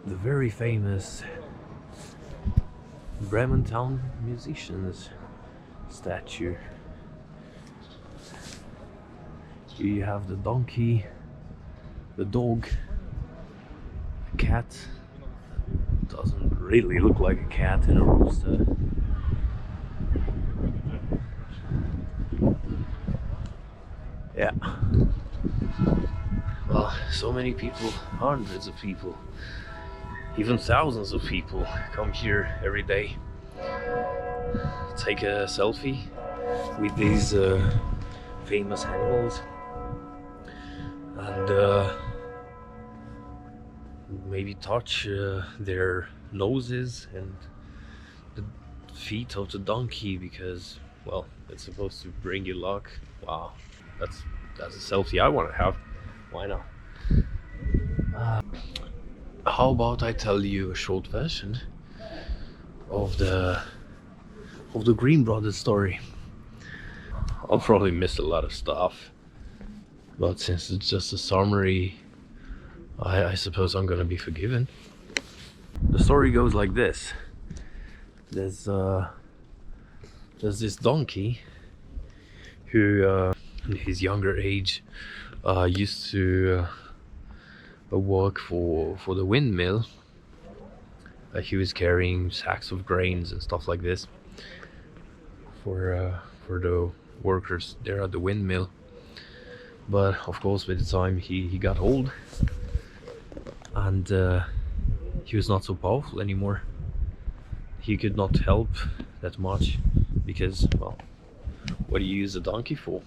the very famous Bremen Town Musicians statue. Here you have the donkey, the dog, a cat. Doesn't really look like a cat in a rooster. Yeah. Well, so many people, hundreds of people, even thousands of people come here every day, take a selfie with these famous animals, and maybe touch their noses and the feet of the donkey, because, well, it's supposed to bring you luck. Wow, that's a selfie I want to have. Why not? How about I tell you a short version of the Grimm Brothers story? I'll probably miss a lot of stuff, but since it's just a summary, I suppose I'm gonna be forgiven. The story goes like this. There's this donkey who in his younger age used to work for the windmill. He was carrying sacks of grains and stuff like this for the workers there at the windmill. But of course, with the time he got old, and he was not so powerful anymore. He could not help that much because, well, what do you use a donkey for?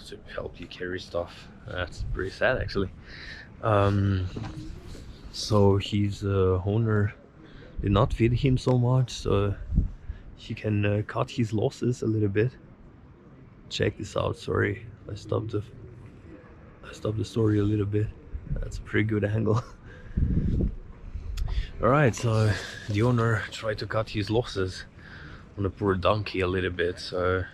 To help you carry stuff. That's pretty sad, actually. So his owner did not feed him so much, so he can cut his losses a little bit. Check this out. Sorry, I stopped the story a little bit. That's a pretty good angle. Alright, so the owner tried to cut his losses on the poor donkey a little bit, so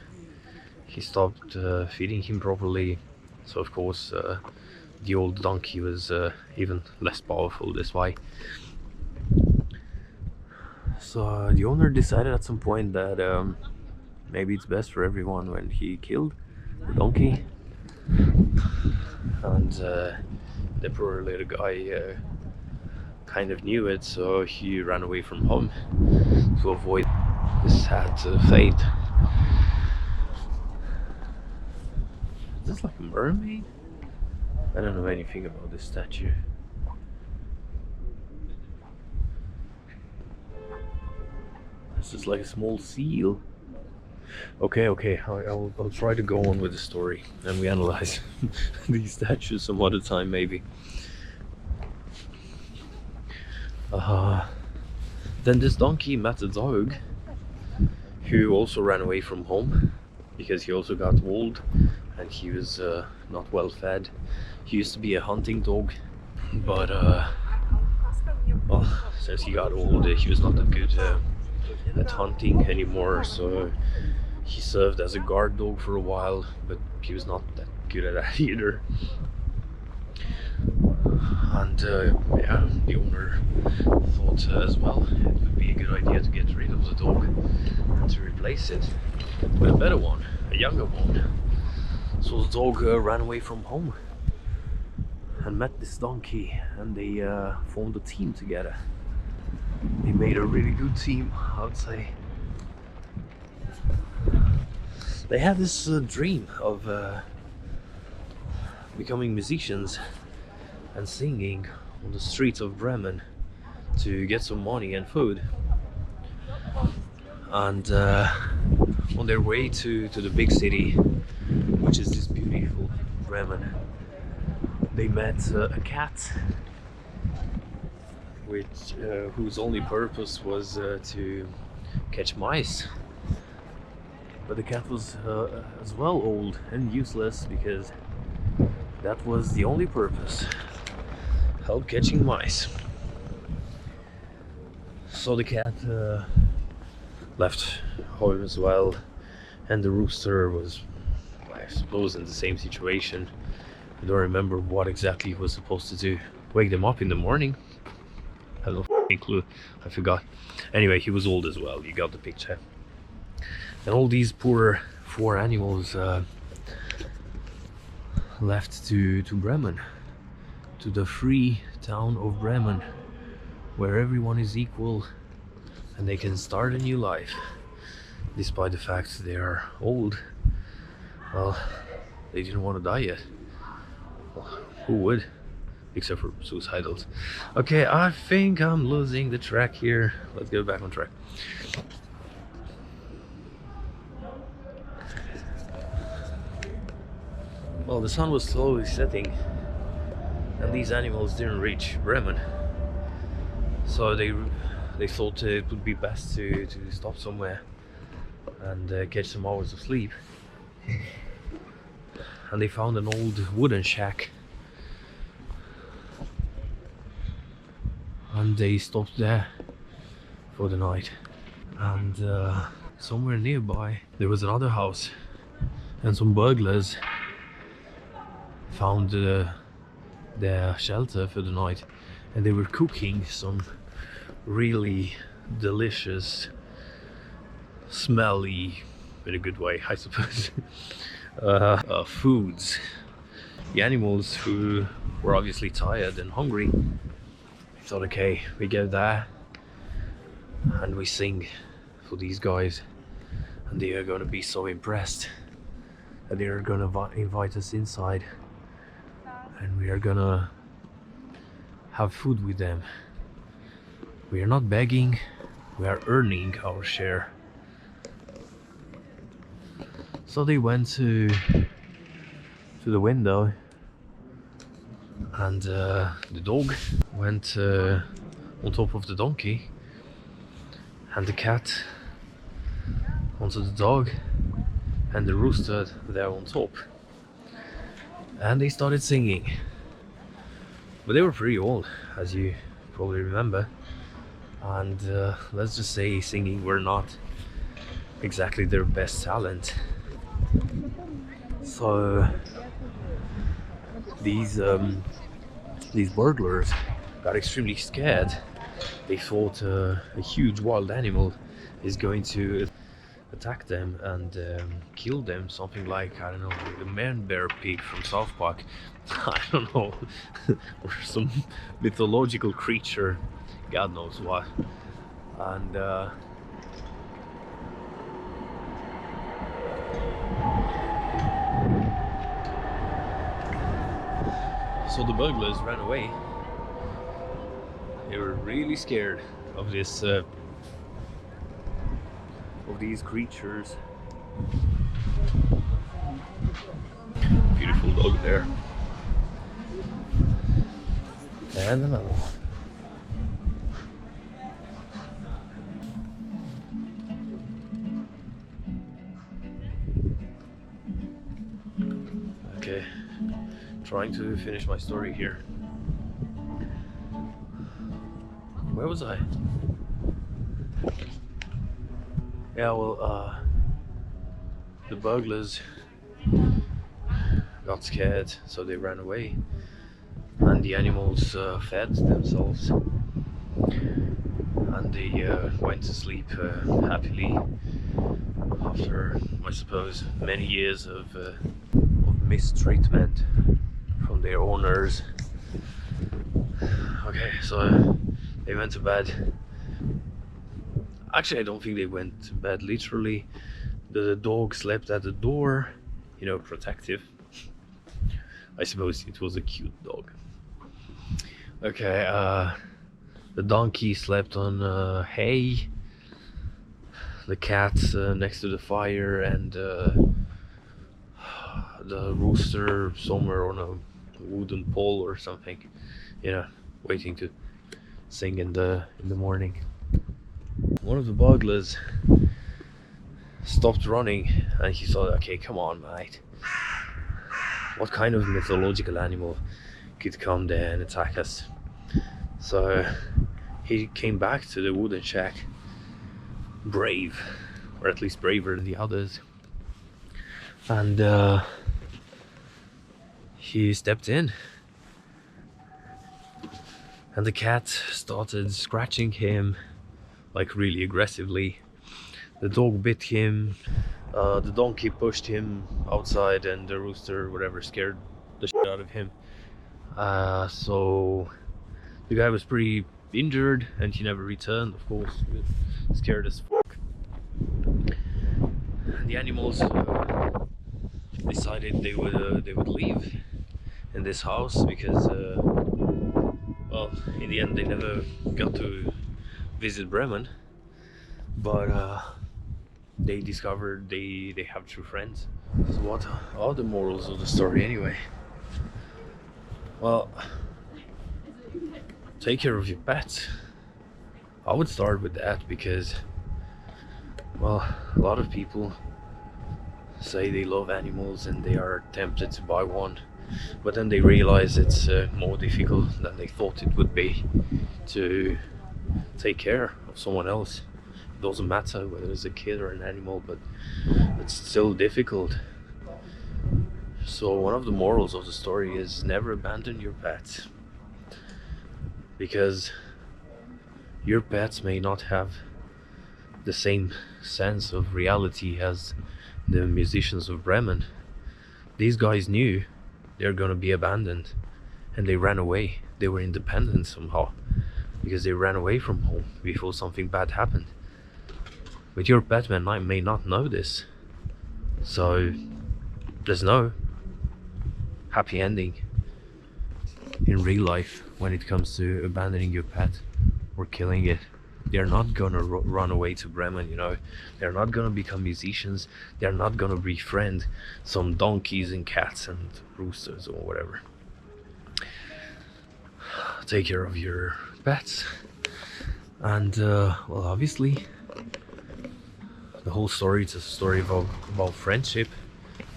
he stopped feeding him properly. So of course the old donkey was even less powerful this way. So the owner decided at some point that maybe it's best for everyone when he killed the donkey. And the poor little guy kind of knew it, so he ran away from home to avoid this sad fate. Is this like a mermaid? I don't know anything about this statue. This is like a small seal. Okay, I'll try to go on with the story and we analyze these statues some other time, maybe. Then this donkey met a dog who also ran away from home because he also got old and he was not well fed. He used to be a hunting dog, but well, since he got old, he was not that good at hunting anymore, so he served as a guard dog for a while, but he was not that good at that either. And yeah, the owner thought as well it would be a good idea to get rid of the dog and to replace it with a better one, a younger one. So the dog ran away from home and met this donkey, and they formed a team together. They made a really good team, I would say. They had this dream of becoming musicians and singing on the streets of Bremen to get some money and food. And on their way to the big city, which is this beautiful Bremen, they met a cat whose only purpose was to catch mice. But the cat was as well old and useless, because that was the only purpose: help catching mice. So the cat left home as well, and the rooster was, I suppose, in the same situation. I don't remember what exactly he was supposed to do, wake them up in the morning. I have no f***ing clue, I forgot. Anyway, he was old as well, you got the picture. And all these poor 4 animals left to Bremen, to the free town of Bremen, where everyone is equal and they can start a new life, despite the fact they are old. Well, they didn't want to die yet. Well, who would? Except for suicidals. Okay, I think I'm losing the track here. Let's get back on track. Well, the sun was slowly setting and these animals didn't reach Bremen, so they thought it would be best to stop somewhere and catch some hours of sleep. And they found an old wooden shack, and they stopped there for the night. And somewhere nearby there was another house, and some burglars found their shelter for the night, and they were cooking some really delicious, smelly, in a good way I suppose, foods. The animals, who were obviously tired and hungry, thought, okay, we go there and we sing for these guys, and they are going to be so impressed, and they are going to invite us inside, and we are gonna have food with them. We are not begging, we are earning our share. So they went to the window, and the dog went on top of the donkey, and the cat onto the dog, and the rooster there on top. And they started singing. But they were pretty old, as you probably remember, and let's just say singing were not exactly their best talent. So these burglars got extremely scared. They thought a huge wild animal is going to attack them and kill them, something like, I don't know, the man bear pig from South Park. I don't know, or some mythological creature, God knows what. And so the burglars ran away. They were really scared of this of these creatures. Beautiful dog there. And another one. Okay, trying to finish my story here. Where was I? Yeah, well, the burglars got scared, so they ran away, and the animals fed themselves, and they went to sleep happily after, I suppose, many years of mistreatment from their owners. Okay, so they went to bed. Actually, I don't think they went to bed literally. The dog slept at the door, you know, protective. I suppose it was a cute dog. Okay, the donkey slept on hay, the cat next to the fire, and the rooster somewhere on a wooden pole or something, you know, waiting to sing in the morning. One of the burglars stopped running, and he thought, okay, come on, mate. What kind of mythological animal could come there and attack us? So he came back to the wooden shack, brave, or at least braver than the others. And he stepped in. and the cat started scratching him like really aggressively. The dog bit him, the donkey pushed him outside, and the rooster, whatever, scared the shit out of him. So the guy was pretty injured and he never returned, of course. He was scared as fuck. And the animals decided they would leave in this house because well, in the end they never got to visit Bremen, but they discovered they have true friends. So what are the morals of the story anyway? Well, take care of your pets. I would start with that because, well, a lot of people say they love animals and they are tempted to buy one, but then they realize it's more difficult than they thought it would be to take care of someone else. It doesn't matter whether it's a kid or an animal, but it's still difficult. So one of the morals of the story is never abandon your pets, because your pets may not have the same sense of reality as the musicians of Bremen. These guys knew they're gonna be abandoned and they ran away. They were independent somehow because they ran away from home before something bad happened. But your pet may not know this, so there's no happy ending in real life when it comes to abandoning your pet or killing it. They're not gonna run away to Bremen, you know. They're not gonna become musicians. They're not gonna befriend some donkeys and cats and roosters or whatever. Take care of your pets. And well, obviously the whole story is a story about friendship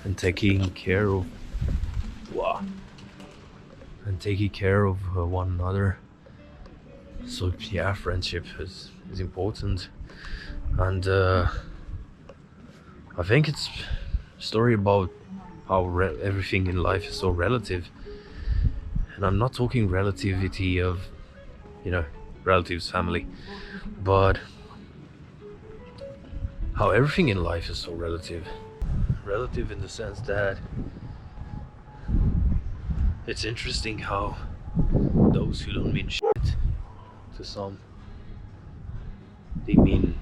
and taking care of one another. So yeah, friendship is important, and I think it's a story about how everything in life is so relative. And I'm not talking relativity of, you know, relatives, family, but how everything in life is so relative. Relative in the sense that it's interesting how those who don't mean shit to some, they mean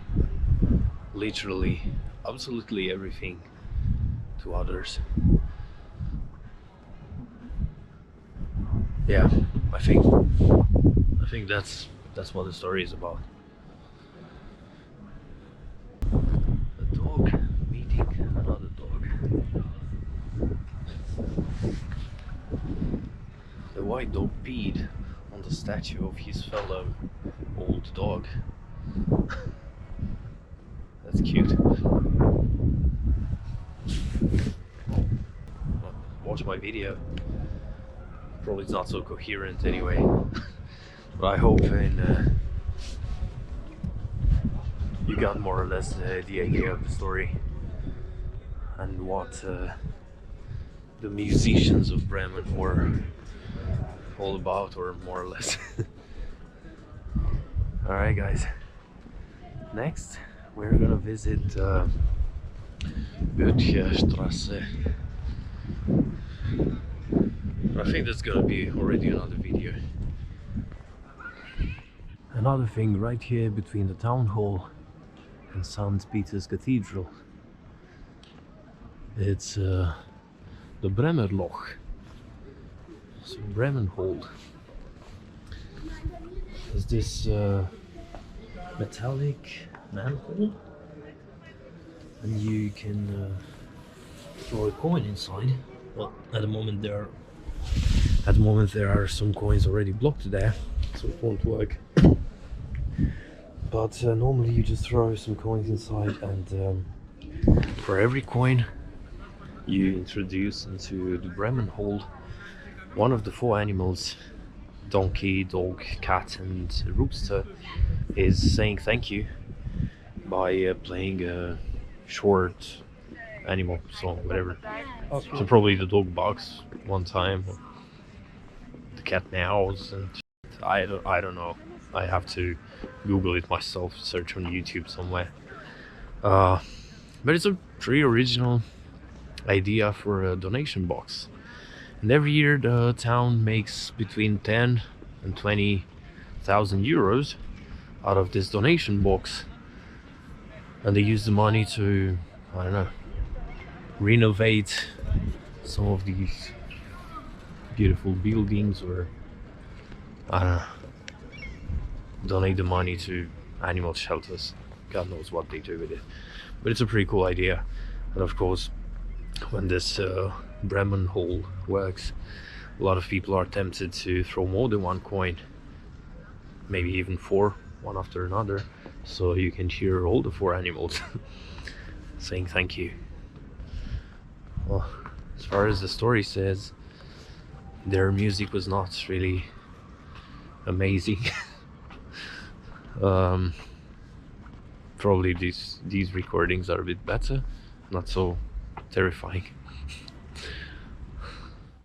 literally absolutely everything to others. Yeah, I think that's what the story is about. A dog meeting another dog. The white dog peed on the statue of his fellow old dog. That's cute. Watch my video. Probably it's not so coherent anyway, but I hope you got more or less the idea of the story and what the musicians of Bremen were all about, or more or less. Alright guys, next we're gonna visit Strasse. I think that's gonna be already another video. Another thing right here between the town hall and St. Peter's Cathedral, it's the Bremer Loch. So Bremen Hold. There's this metallic manhole, and you can throw a coin inside. Well, at the moment there are some coins already blocked there, so it won't work. But normally you just throw some coins inside, and for every coin you introduce into the Bremen Hold, one of the four animals, donkey, dog, cat and rooster, is saying thank you by playing a short animal song, whatever. Okay. So probably the dog barks one time, the cat meows and shit. I don't know. I have to Google it myself, search on YouTube somewhere. Uh, but it's a pretty original idea for a donation box. And every year the town makes between 10 and 20,000 euros out of this donation box, and they use the money to, I don't know, renovate some of these beautiful buildings, or I don't know, donate the money to animal shelters. God knows what they do with it, but it's a pretty cool idea. And of course, when this Bremen hole works, a lot of people are tempted to throw more than one coin, maybe even four, one after another, so you can hear all the four animals saying thank you. Well, as far as the story says, their music was not really amazing. Probably these recordings are a bit better, not so terrifying.